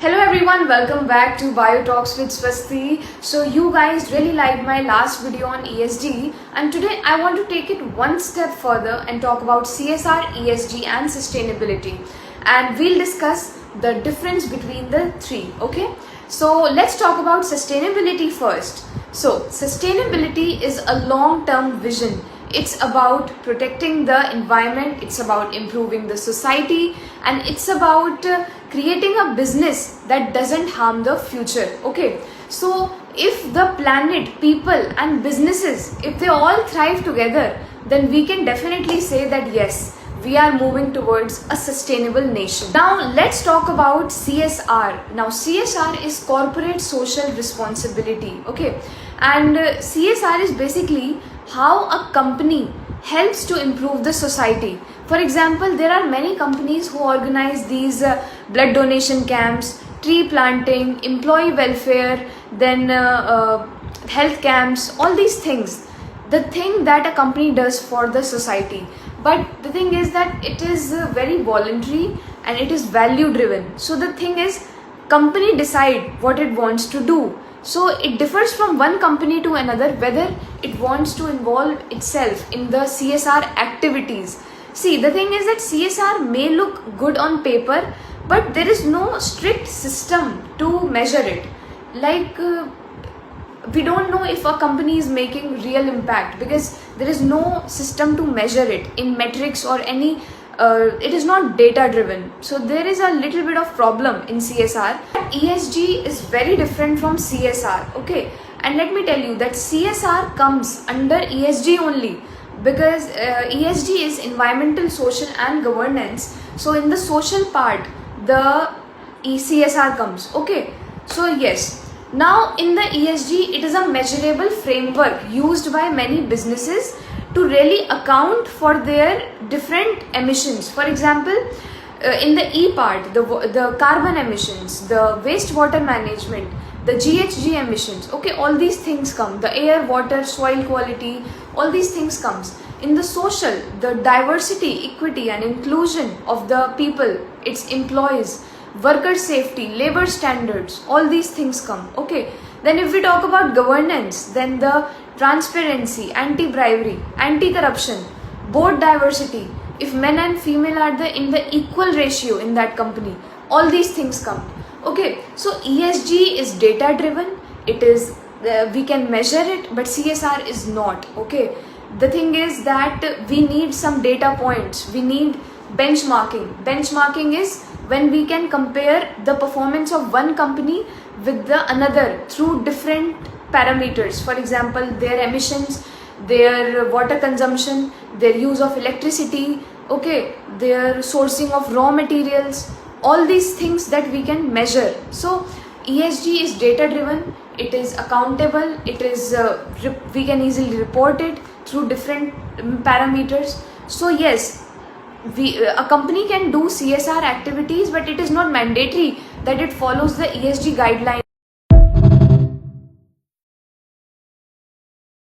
Hello everyone, welcome back to Bio Talks with Swasti. So you guys really liked my last video on ESG, and today I want to take it one step further and talk about CSR, ESG and sustainability, and we'll discuss the difference between the three. Okay, so let's talk about sustainability first. So sustainability is a long-term vision. It's about protecting the environment, it's about improving the society, and it's about creating a business that doesn't harm the future. Okay, so if the planet, people and businesses, if they all thrive together, then we can definitely say that yes, we are moving towards a sustainable nation. Now let's talk about CSR. Now CSR is corporate social responsibility. Okay, and CSR is basically how a company helps to improve the society. For example, there are many companies who organize these blood donation camps, tree planting, employee welfare, then health camps, all these things. The thing that a company does for the society. But the thing is that it is very voluntary and it is value driven. So the thing is, company decide what it wants to do. So it differs from one company to another whether it wants to involve itself in the CSR activities. See, the thing is that CSR may look good on paper, but there is no strict system to measure it. Like we don't know if a company is making real impact because there is no system to measure it in metrics or any it is not data driven. So there is a little bit of problem in CSR. ESG is very different from CSR. Okay, and let me tell you that CSR comes under ESG only because ESG is environmental, social and governance. So in the social part the CSR comes. Okay, so yes, now in the ESG it is a measurable framework used by many businesses to really account for their different emissions. For example, in the E part, the carbon emissions, the wastewater management, the GHG emissions, okay, all these things come. The air, water, soil quality, all these things comes. In the social, the diversity, equity and inclusion of the people, its employees, worker safety, labor standards, all these things come. Okay, then if we talk about governance, then the transparency, anti-bribery, anti-corruption, board diversity, if men and female are in the equal ratio in that company, all these things come. Okay, so ESG is data driven, it is we can measure it, but CSR is not. Okay, the thing is that we need some data points, we need benchmarking. Benchmarking is when we can compare the performance of one company with the another through different parameters. For example, their emissions, their water consumption, their use of electricity, okay, their sourcing of raw materials, all these things that we can measure. So ESG is data driven, it is accountable, it is we can easily report it through different parameters. So yes, a company can do CSR activities, but it is not mandatory that it follows the ESG guidelines.